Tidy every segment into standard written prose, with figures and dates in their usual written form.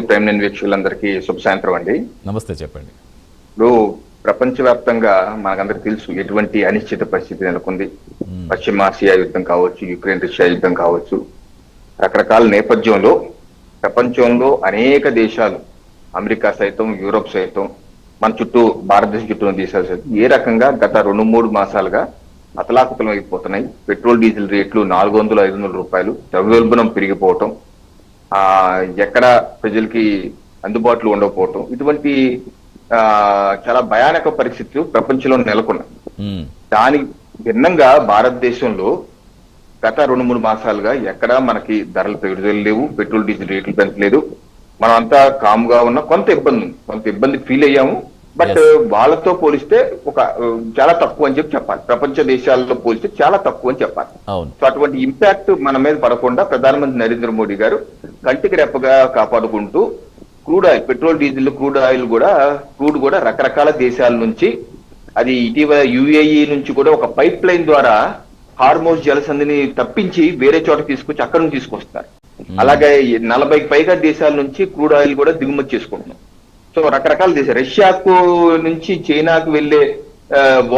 Prime line వీక్షకులందరికీ శుభ సాయంత్రం అండి. నమస్తే, చెప్పండి. ఇప్పుడు ప్రపంచవ్యాప్తంగా మనకందరికి తెలుసు ఎటువంటి అనిశ్చిత పరిస్థితి నెలకొంది. పశ్చిమాసియా యుద్ధం కావచ్చు, యుక్రెయిన్ రష్యా యుద్ధం కావచ్చు, రకరకాల నేపథ్యంలో ప్రపంచంలో అనేక దేశాలు, అమెరికా సైతం, యూరోప్ సైతం, మన చుట్టూ భారతదేశం చుట్టూ ఉన్న దేశాలు సైతం ఏ రకంగా గత 2-3 మాసాలుగా అతలాకుతలం అయిపోతున్నాయి. పెట్రోల్ డీజిల్ రేట్లు 400-500 రూపాయలు, ద్రవ్యోల్బణం పెరిగిపోవటం, ఎక్కడ ప్రజలకి అందుబాటులో ఉండకపోవటం, ఇటువంటి చాలా భయానక పరిస్థితులు ప్రపంచంలో నెలకొన్నాయి. దానికి భిన్నంగా భారతదేశంలో గత 2-3 మాసాలుగా ఎక్కడా మనకి ధరలు పెరుగుదల లేవు, పెట్రోల్ డీజిల్ రేట్లు పెంచలేదు. మనం అంతా కామ్గా ఉన్న కొంత ఇబ్బంది ఫీల్ అయ్యాము. బట్ వాళ్ళతో పోలిస్తే చాలా తక్కువ అని చెప్పాలి. ప్రపంచ దేశాలతో పోలిస్తే చాలా తక్కువ అని చెప్పాలి. సో అటువంటి ఇంపాక్ట్ మన మీద పడకుండా ప్రధానమంత్రి నరేంద్ర మోడీ గారు కంటికి రెప్పగా కాపాడుకుంటూ crude oil, petrol diesel, crude కూడా రకరకాల దేశాల నుంచి, అది ఇటీవల యుఏఈ నుంచి కూడా ఒక పైప్ లైన్ ద్వారా హార్మోజ్ జలసంధిని తప్పించి వేరే చోట తీసుకొచ్చి అక్కడ నుంచి తీసుకొస్తారు. అలాగే 40కి పైగా దేశాల నుంచి క్రూడ్ ఆయిల్ కూడా దిగుమతి చేసుకుంటున్నాం. సో రకరకాల దేశాలు, రష్యాకు నుంచి చైనాకు వెళ్లే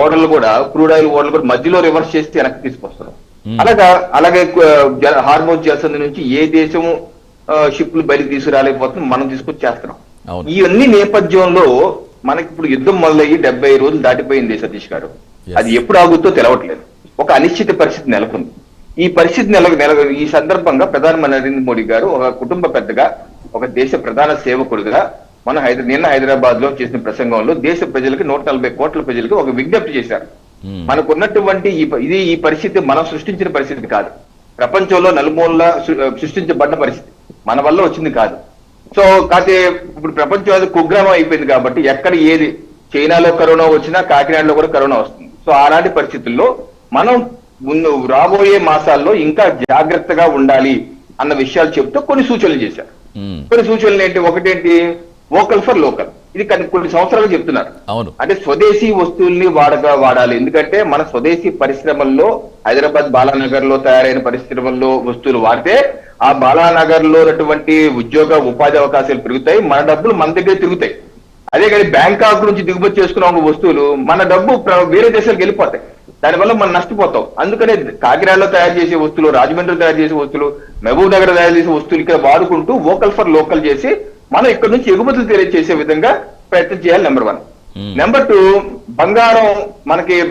ఓడలు కూడా, క్రూడ్ ఆయిల్ ఓడలు కూడా మధ్యలో రివర్స్ చేసి వెనక్కి తీసుకొస్తున్నాం. అలాగే హార్మోజ్ జలసంధి నుంచి ఏ దేశము షిప్లు బయటకు తీసుకురాలేకపోతున్నాం, మనం తీసుకొచ్చి చేస్తున్నాం. ఇవన్నీ నేపథ్యంలో మనకి ఇప్పుడు యుద్ధం మొదలయ్యి 70 రోజులు దాటిపోయింది సతీష్ గారు. అది ఎప్పుడు ఆగుతో తెలవట్లేదు. ఒక అనిశ్చిత పరిస్థితి నెలకొంది. ఈ పరిస్థితి ఈ సందర్భంగా ప్రధానమంత్రి నరేంద్ర మోడీ గారు ఒక కుటుంబ పెద్దగా, ఒక దేశ ప్రధాన సేవకుడిగా నిన్న హైదరాబాద్ లో చేసిన ప్రసంగంలో దేశ ప్రజలకి 140 కోట్ల ప్రజలకి ఒక విజ్ఞప్తి చేశారు. మనకున్నటువంటి ఈ పరిస్థితి మనం సృష్టించిన పరిస్థితి కాదు, ప్రపంచంలో నలుమూలలా సృష్టించబడిన పరిస్థితి, మన వల్ల వచ్చింది కాదు. సో కాకపోతే ఇప్పుడు ప్రపంచం కుగ్రామం అయిపోయింది కాబట్టి ఎక్కడ ఏది, చైనాలో కరోనా వచ్చినా కాకినాడలో కూడా కరోనా వస్తుంది. సో అలాంటి పరిస్థితుల్లో మనం రాబోయే మాసాల్లో ఇంకా జాగ్రత్తగా ఉండాలి అన్న విషయాలు చెప్తూ కొన్ని సూచనలు చేశారు. కొన్ని సూచనలు ఏంటి? ఒకటేంటి, వోకల్ ఫర్ లోకల్. ఇది కొన్ని సంవత్సరాలు చెప్తున్నారు. అంటే స్వదేశీ వస్తువుల్ని వాడాలి. ఎందుకంటే మన స్వదేశీ పరిశ్రమల్లో, హైదరాబాద్ బాలానగర్ లో తయారైన పరిశ్రమల్లో వస్తువులు వాడితే ఆ బాలానగర్ లో ఉన్నటువంటి ఉపాధి అవకాశాలు పెరుగుతాయి, మన డబ్బులు మన దగ్గర తిరుగుతాయి. అదే కానీ బ్యాంకాక్ నుంచి దిగుమతి చేసుకున్న వస్తువులు మన డబ్బు వేరే దేశాలకు వెళ్ళిపోతాయి, దానివల్ల మనం నష్టపోతాం. అందుకనే కాకినాడలో తయారు చేసే వస్తువులు, రాజమండ్రిలో తయారు చేసే వస్తువులు, మహబూబ్ నగర్ తయారు చేసే వస్తువులు ఇక్కడ వాడుకుంటూ వోకల్ ఫర్ లోకల్ చేసి మనం ఇక్కడ నుంచి ఎగుమతులు తెలియజేసే విధంగా ప్రయత్నం చేయాలి. నెంబర్ 1. నెంబర్ 2,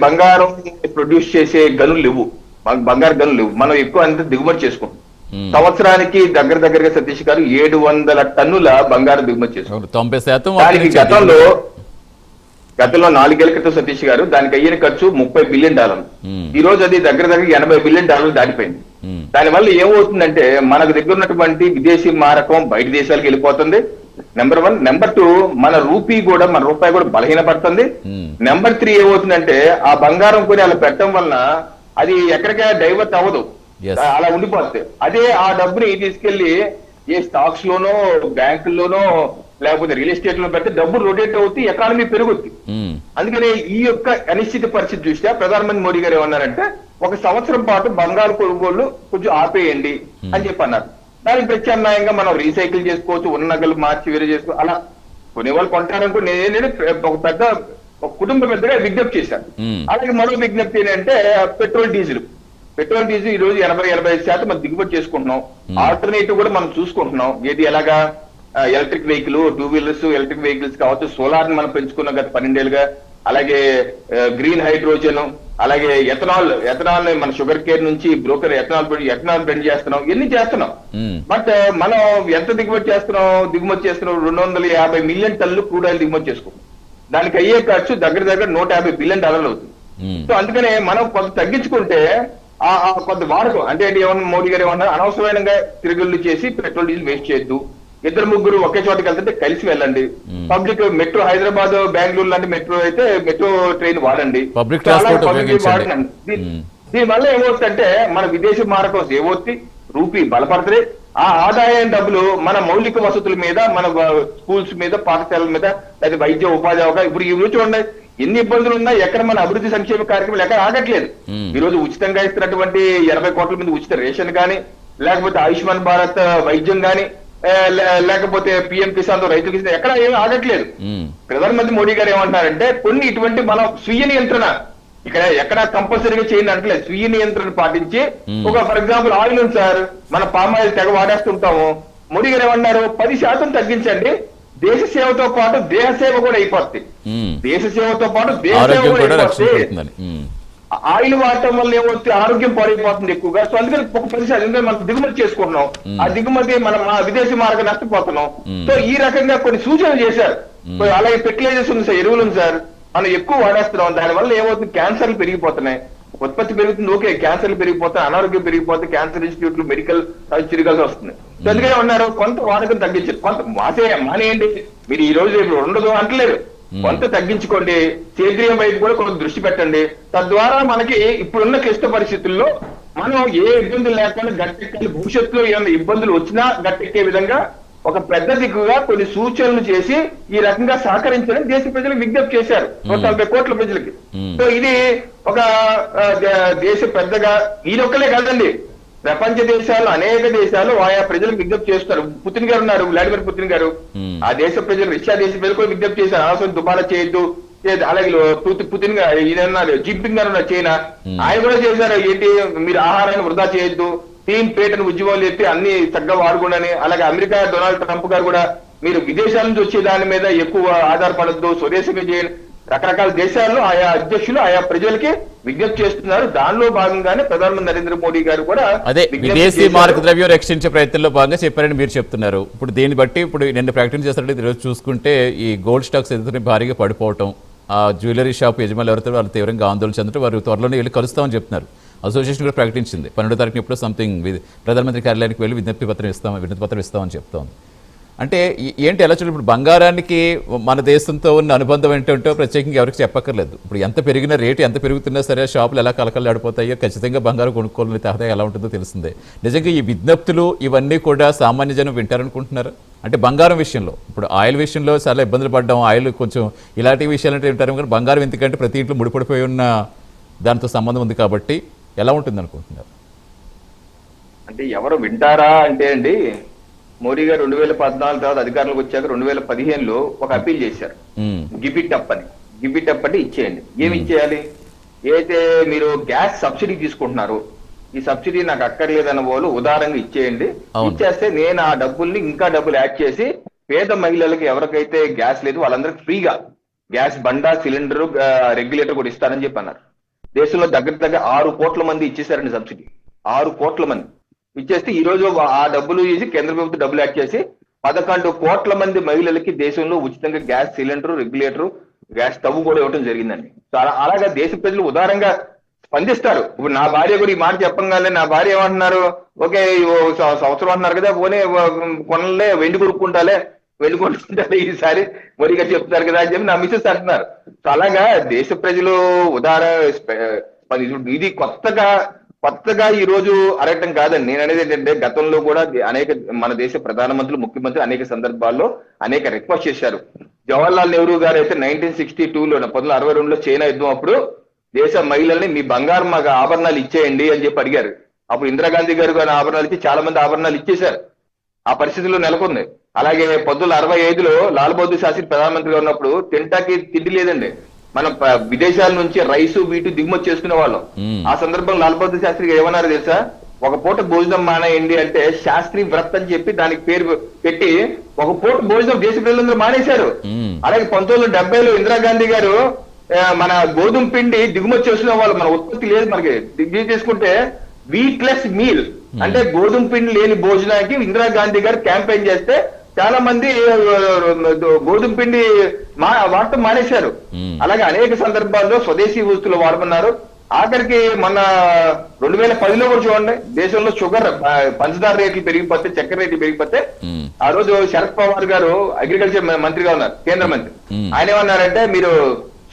బంగారం ప్రొడ్యూస్ చేసే గనులు లేవు, బంగారు గనులు లేవు, మనం ఎక్కువ అంత దిగుమతి చేసుకుంటాం. సంవత్సరానికి దగ్గరగా సతీష్ గారు 700 టన్నుల బంగారం దిగుమతి చేసుకుంటాం. దానికి గతంలో 4 ఏళ్ల క్రితం సతీష్ గారు దానికి అయ్యిన ఖర్చు $30 బిలియన్. ఈ రోజు అది దగ్గర $80 బిలియన్ దాటిపోయింది. దానివల్ల ఏమవుతుందంటే మనకు దగ్గర ఉన్నటువంటి విదేశీ మారకం బయట దేశాలకు వెళ్ళిపోతుంది. నెంబర్ 1. నెంబర్ 2, మన రూపాయి కూడా బలహీనపడుతుంది. నెంబర్ 3 ఏమవుతుందంటే ఆ బంగారం కొని అలా పెట్టడం వలన అది ఎక్కడికైనా డైవర్ట్ అవ్వదు, అలా ఉండిపోతుంది. అదే ఆ డబ్బుని తీసుకెళ్లి ఏ స్టాక్స్ లోనో, బ్యాంకుల్లోనో, లేకపోతే రియల్ ఎస్టేట్ లో పెడితే డబ్బు రొటేట్ అవుతుంది, ఎకానమీ పెరుగుద్ది. అందుకనే ఈ యొక్క అనిశ్చిత పరిస్థితి దృష్ట్యా ప్రధానమంత్రి మోడీ గారు ఏమన్నారంటే 1 సంవత్సరం పాటు బంగారు కొనుగోళ్లు కొంచెం ఆపేయండి అని చెప్పి అన్నారు. దానికి ప్రత్యామ్నాయంగా మనం రీసైకిల్ చేసుకోవచ్చు, ఉన్న నగలు మార్చి వేరే చేసుకోవచ్చు. అలా కొనేవాళ్ళు కొంటారనుకో, నేను ఒక కుటుంబ పెద్దగా విజ్ఞప్తి చేశాను. అలాగే మరో విజ్ఞప్తి ఏంటంటే పెట్రోల్ డీజిల్ ఈ రోజు 80-85% మనం దిగుబడి చేసుకుంటున్నాం. ఆల్టర్నేటివ్ కూడా మనం చూసుకుంటున్నాం. ఏది ఎలాగా electric vehicle, 2 wheelers, electric vehicles కావచ్చు, సోలార్ ని మనం పెంచుకున్నాం గత 12 ఏళ్ళుగా. అలాగే గ్రీన్ హైడ్రోజన్, అలాగే ఎథనాల్ మన షుగర్ కేర్ నుంచి బ్రోకర్ ఎథనాల్ బ్లెండ్ చేస్తున్నాం, ఇవన్నీ చేస్తున్నాం. బట్ మనం ఎంత దిగుమతి చేస్తున్నాం? 250 మిలియన్ టన్నులు క్రూడ్ ఆయిల్ దిగుమతి చేసుకుంటాం. దానికి అయ్యే ఖర్చు దగ్గర $150 బిలియన్ అవుతుంది. సో అందుకనే మనం కొంత తగ్గించుకుంటే కొంత వాడకం అంటే ఏమన్నా మోడీ గారు ఏమన్నా అనవసరమైన తిరుగుళ్ళు చేసి పెట్రోల్ డీజిల్ వేస్ట్ చేయొద్దు. 2-3 ఒకే చోటకి వెళ్తుంటే కలిసి వెళ్ళండి. పబ్లిక్ మెట్రో, హైదరాబాద్, బెంగళూరు లాంటి మెట్రో అయితే మెట్రో ట్రైన్ వాడండి. దీనివల్ల ఏమవుతుందంటే మన విదేశీ మారకం ఏమవుతుంది, రూపీ బలపడుతుంది. ఆ ఆదాయం డబ్బులు మన మౌలిక వసతుల మీద, మన స్కూల్స్ మీద, పాఠశాలల మీద, లేదా వైద్య ఉపాధి అవకాశం. ఇప్పుడు ఈ రోజు చూడండి ఎన్ని ఇబ్బందులు ఉన్నా ఎక్కడ మన అభివృద్ధి సంక్షేమ కార్యక్రమాలు ఎక్కడ ఆగట్లేదు. ఈ రోజు ఉచితంగా ఇస్తున్నటువంటి 80 కోట్ల మంది ఉచిత రేషన్ కానీ, లేకపోతే ఆయుష్మాన్ భారత్ వైద్యం కానీ, లేకపోతే పిఎం కిసాన్ తో రైతు కిసాన్ ఎక్కడ ఏమీ ఆగట్లేదు. ప్రధానమంత్రి మోడీ గారు ఏమంటారంటే కొన్ని ఇటువంటి మన స్వీయ నియంత్రణ ఇక్కడ ఎక్కడ కంపల్సరీగా చేయండి అంటలేదు, స్వీయ నియంత్రణ పాటించి ఒక ఫర్ ఎగ్జాంపుల్ ఆయిల్ ఉంది సార్, మన పామ్ ఆయిల్ తెగ వాడేస్తుంటాము. మోడీ గారు ఏమన్నారు 10% తగ్గించండి, దేశ సేవతో పాటు దేహ సేవ కూడా అయిపోతుంది. దేశ సేవతో పాటు దేశ సేవ కూడా అయిపోతుంది. ఆయిల్ వాడటం వల్ల ఏమవుతుంది, ఆరోగ్యం పాడైపోతుంది ఎక్కువగా. సో అందుకని ఒక 10% మనం దిగుమతి చేసుకుంటున్నాం, ఆ దిగుమతి మనం విదేశీ మార్గం నష్టపోతున్నాం. సో ఈ రకంగా కొన్ని సూచనలు చేశారు. అలాగే ఫెర్టిలైజర్స్ ఉంది సార్, ఎరువులు ఉంది సార్, మనం ఎక్కువ వాడేస్తున్నాం, దానివల్ల ఏమవుతుంది క్యాన్సర్లు పెరిగిపోతున్నాయి, ఉత్పత్తి పెరుగుతుంది, ఓకే క్యాన్సర్లు పెరిగిపోతాయి, అనారోగ్యం పెరిగిపోతే క్యాన్సర్ ఇన్స్టిట్యూట్లు మెడికల్ తిరగాల్సి వస్తుంది. సో అందుకనే ఉన్నారు కొంత వాడకం తగ్గించారు, కొంత మానేయండి, మీరు ఈ రోజు ఇప్పుడు ఉండదు అంటలేరు, కొంత తగ్గించుకోండి, సేంద్రియం వైపు కూడా కొంత దృష్టి పెట్టండి. తద్వారా మనకి ఇప్పుడున్న క్లిష్ట పరిస్థితుల్లో మనం ఏ ఇబ్బందులు లేకుండా గట్టెక్కాలి, భవిష్యత్తులో ఏమైనా ఇబ్బందులు వచ్చినా గట్టెక్కే విధంగా ఒక పెద్ద దిక్కుగా కొన్ని సూచనలు చేసి ఈ రకంగా సహకరించాలని దేశ ప్రజలకు విజ్ఞప్తి చేశారు, 140 కోట్ల ప్రజలకి. సో ఇది ఒక దేశ పెద్దగా ఈయనొక్కలే కాదండి, ప్రపంచ దేశాలు అనేక దేశాలు ఆయా ప్రజలకు విజ్ఞప్తి చేస్తారు. పుతిన్ గారు ఉన్నారు, వ్లాడిమిర్ పుతిన్ గారు, ఆ దేశ ప్రజలు రష్యా దేశ ప్రజలు కూడా విజ్ఞప్తి చేశారు, అనవసరం దుబారా చేయొద్దు. అలాగే పుతిన్ గారు ఈయన జిన్పింగ్ గారు ఉన్నారు చైనా, ఆయన కూడా చేశారు, ఏంటి మీరు ఆహారాన్ని వృధా చేయొద్దు, టీమ్ పేటను ఉద్యమాలు చెప్పి అన్ని చక్కగా వాడుకోండి. అలాగే అమెరికా డొనాల్డ్ ట్రంప్ గారు కూడా మీరు విదేశాల నుంచి వచ్చే దాని మీద ఎక్కువ ఆధారపడద్దు, స్వదేశంగా చేయండి. రకరకాల దేశాల్లో ఆయా అధ్యక్షులు ఆయా ప్రజలకి విజ్ఞప్తి చేస్తున్నారు. దానిలో భాగంగానే ప్రధానమంత్రి నరేంద్ర మోడీ గారు కూడా అదే విదేశీ మారక ద్రవ్యం రక్షించే ప్రయత్నంలో భాగంగా చెప్పారని మీరు చెప్తున్నారు. ఇప్పుడు దీన్ని బట్టి ఇప్పుడు నిన్న ప్రకటన చేస్తున్నట్టు ఈరోజు చూసుకుంటే ఈ గోల్డ్ స్టాక్స్ ఎదురు భారీగా పడిపోవటం, ఆ జ్యువెలరీ షాప్ యజమానులు ఎవరితో వాళ్ళు తీవ్రంగా ఆందోళన చెందడం, వారు త్వరలోనే వెళ్ళి కలుస్తామని చెప్తున్నారు. అసోసియేషన్ కూడా ప్రకటించింది 12వ తారీఖున ఎప్పుడో సంథింగ్ ప్రధానమంత్రి కార్యాలయానికి వెళ్ళి విజ్ఞప్తి పత్రం ఇస్తామని చెప్తాం. అంటే ఏంటి ఎలా చూడండి, ఇప్పుడు బంగారానికి మన దేశంతో ఉన్న అనుబంధం ఏంటంటో ప్రత్యేకంగా ఎవరికి చెప్పక్కర్లేదు. ఇప్పుడు ఎంత పెరిగిన రేటు ఎంత పెరుగుతున్నా సరే షాపులు ఎలా కలకలాడిపోతాయో, ఖచ్చితంగా బంగారం కొనుక్కోవాలని తహదా ఎలా ఉంటుందో తెలిసిందే. నిజంగా ఈ విజ్ఞప్తులు ఇవన్నీ కూడా సామాన్య జనం వింటారనుకుంటున్నారు? అంటే బంగారం విషయంలో ఇప్పుడు ఆయిల్ విషయంలో చాలా ఇబ్బందులు పడ్డాం, ఆయిల్ కొంచెం ఇలాంటి విషయాలు అంటే వింటారు, కానీ బంగారం ఎందుకంటే ప్రతి ఇంట్లో ముడిపడిపోయి ఉన్న దాంతో సంబంధం ఉంది కాబట్టి ఎలా ఉంటుంది అనుకుంటున్నారు? అంటే ఎవరు వింటారా అంటే అండి, మోడీ గారు 2014 తర్వాత అధికారంలోకి వచ్చాక 2015లో ఒక అప్పీల్ చేశారు, గిబిట్ అప్ అని. గిబిట్ అప్ అంటే ఇచ్చేయండి. ఏమి ఇచ్చేయాలి, ఏదైతే మీరు గ్యాస్ సబ్సిడీ తీసుకుంటున్నారు, ఈ సబ్సిడీ నాకు అక్కర్లేదన్న వాళ్ళు ఉదారంగా ఇచ్చేయండి, ఇచ్చేస్తే నేను ఆ డబ్బుల్ని ఇంకా డబ్బులు యాడ్ చేసి పేద మహిళలకు ఎవరికైతే గ్యాస్ లేదు వాళ్ళందరికీ ఫ్రీగా గ్యాస్ బండా, సిలిండర్, రెగ్యులేటర్ కూడా ఇస్తానని చెప్పి అన్నారు. దేశంలో దగ్గర 6 కోట్ల మంది ఇచ్చేసారండి సబ్సిడీ, 6 కోట్ల మంది ఇచ్చేస్తే ఈ రోజు ఆ డబ్బులు చేసి కేంద్ర ప్రభుత్వం డబ్బులు యాడ్ చేసి 11 కోట్ల మంది మహిళలకి దేశంలో ఉచితంగా gas cylinder, regulator, gas stove కూడా ఇవ్వడం జరిగిందండి. సో అలాగా దేశ ప్రజలు ఉదారంగా స్పందిస్తారు. ఇప్పుడు నా భార్య కూడా ఈ మాట చెప్పంగానే నా భార్య ఏమంటున్నారు, ఓకే సంవత్సరం అంటున్నారు కదా, పోనీ కొనలే వెండి కొనుక్కుంటాలే, వెండి కొనుక్కుంటాలే ఈసారి మోడీ గారు చెప్తున్నారు కదా అని చెప్పి నా మిసెస్ అంటున్నారు. సో అలాగా దేశ ప్రజలు ఇది కొత్తగా ఈ రోజు అడగటం కాదండి. నేను అనేది ఏంటంటే గతంలో కూడా అనేక మన దేశ ప్రధానమంత్రులు, ముఖ్యమంత్రి అనేక సందర్భాల్లో అనేక రిక్వెస్ట్ చేశారు. జవహర్లాల్ నెహ్రూ గారు అయితే 1962లో 1962లో చైనా యుద్ధం అప్పుడు దేశ మహిళల్ని మీ బంగారం మాకు ఆభరణాలు ఇచ్చేయండి అని చెప్పి అడిగారు. అప్పుడు ఇందిరాగాంధీ గారు ఆభరణాలు ఇచ్చి చాలా మంది ఆభరణాలు ఇచ్చేశారు. ఆ పరిస్థితుల్లో నెలకొంది. అలాగే 1965లో లాల్ బహదూర్ శాస్త్రి ప్రధానమంత్రిగా ఉన్నప్పుడు తింటాకి తిండి లేదండి, మనం విదేశాల నుంచి రైసు వీటి దిగుమతి చేసుకునే వాళ్ళం. ఆ సందర్భంలో లాల్ బహదూర్ శాస్త్రి ఏమన్నారు తెలుసా, ఒక పూట భోజనం మానేయండి అంటే శాస్త్రి వ్రత్ అని చెప్పి దానికి పేరు పెట్టి ఒక పూట భోజనం దేశ ప్రజలందరూ మానేశారు. అలాగే 1970లో ఇందిరాగాంధీ గారు మన గోధుమ పిండి దిగుమతి చేసుకునే వాళ్ళు, మన ఉత్పత్తి లేదు మనకి, దిగుమతి చేసుకుంటే వీట్లెస్ మీల్ అంటే గోధుమ పిండి లేని భోజనానికి ఇందిరాగాంధీ గారు క్యాంపెయిన్ చేస్తే చాలా మంది గోధుమ పిండి వాడటం మానేశారు. అలాగే అనేక సందర్భాల్లో స్వదేశీ వస్తువులు వాడమన్నారు. ఆఖరికి మన 2010లో కూడా చూడండి, దేశంలో షుగర్ పంచదార రేట్లు పెరిగిపోతే, చక్కెర రేట్లు పెరిగిపోతే ఆ రోజు శరద్ పవార్ గారు అగ్రికల్చర్ మంత్రిగా ఉన్నారు, కేంద్ర మంత్రి. ఆయన ఏమన్నారంటే మీరు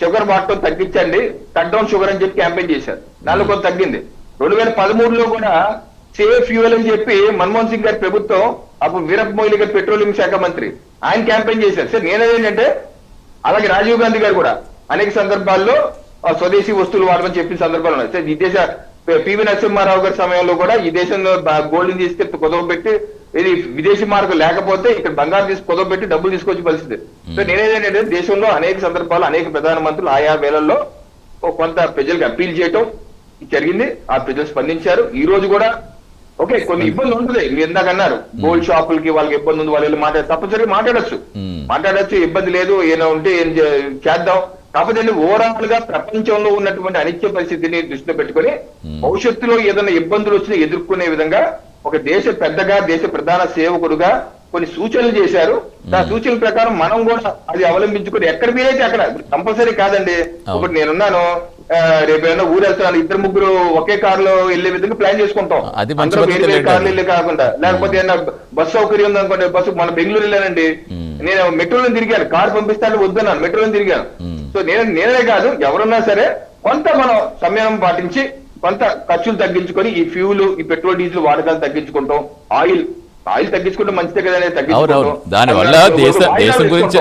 షుగర్ వాడటం తగ్గించండి, కట్ డౌన్ షుగర్ అని చెప్పి క్యాంపెయిన్ చేశారు. దానిలో కొంత తగ్గింది. 2013లో కూడా సేఫ్ ఫ్యూయల్ అని చెప్పి మన్మోహన్ సింగ్ గారి ప్రభుత్వం, అప్పుడు వీరప్ప మొయిలీ గారు పెట్రోలియం శాఖ మంత్రి, ఆయన క్యాంపెయిన్ చేశారు. సార్ నేనేంటంటే అలాగే రాజీవ్ గాంధీ గారు కూడా అనేక సందర్భాల్లో స్వదేశీ వస్తువులు వాడమని చెప్పిన సందర్భాలు ఉన్నాయి. ఈ దేశ పివి నరసింహారావు గారి సమయంలో కూడా ఈ దేశంలో గోల్డ్ని తీసుకెళ్తే కుదవబెట్టి ఇది విదేశీ మార్గం లేకపోతే ఇక్కడ బంగారు తీసి కుదవబెట్టి డబ్బులు తీసుకొచ్చే పరిస్థితి. సో నేనేదంటే దేశంలో అనేక సందర్భాలు అనేక ప్రధానమంత్రులు ఆయా వేళల్లో కొంత ప్రజలకు అప్పీల్ చేయటం జరిగింది. ఆ ప్రజలు స్పందించారు. ఈ రోజు కూడా ఓకే కొన్ని ఇబ్బంది ఉంటుంది. మీరు ఇందాక అన్నారు గోల్డ్ షాపులకి వాళ్ళకి ఇబ్బంది ఉంది, వాళ్ళు తప్పనిసరిగా మాట్లాడచ్చు, ఇబ్బంది లేదు, ఏమైనా ఉంటే ఏం చేద్దాం. కాకపోతే ఓవరాల్ గా ప్రపంచంలో ఉన్నటువంటి అనిత్య పరిస్థితిని దృష్టిలో పెట్టుకొని భవిష్యత్తులో ఏదైనా ఇబ్బందులు వచ్చినా ఎదుర్కొనే విధంగా ఒక దేశ పెద్దగా దేశ ప్రధాన సేవకుడుగా కొన్ని సూచనలు చేశారు. ఆ సూచనల ప్రకారం మనం కూడా అది అవలంబించుకొని ఎక్కడ వీలైతే అక్కడ కంపల్సరీ కాదండి. ఒకటి నేనున్నాను, రేపు ఏమైనా ఊరు వెళ్తున్నాను, ఇద్దరు ముగ్గురు ఒకే కారులో వెళ్లే విధంగా ప్లాన్ చేసుకుంటాం. అందరూ వేరే వేరే కార్లు వెళ్ళి కాకుండా. లేకపోతే ఏమైనా బస్సు సౌకర్యం ఉందనుకోండి, బస్సు మన బెంగళూరు వెళ్ళానండి, నేను మెట్రోలో తిరిగాను, కారు పంపిస్తాను వద్దన్నాను, మెట్రోలో తిరిగాను. సో నేనే కాదు ఎవరున్నా సరే కొంత మనం సమయం పాటించి కొంత ఖర్చులు తగ్గించుకొని ఈ ఫ్యూల్ ఈ పెట్రోల్ డీజిల్ వాడకాలు తగ్గించుకుంటాం. ఆయిల్ తగ్గించుకుంటే మంచిదే కదా అనేది తగ్గించుకుంటాం. దానివల్ల దేశం గురించి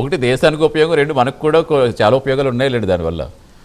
ఒకటి దేశానికి ఉపయోగం, రెండు మనకు కూడా చాలా ఉపయోగాలు ఉన్నాయి లేండి దానివల్ల.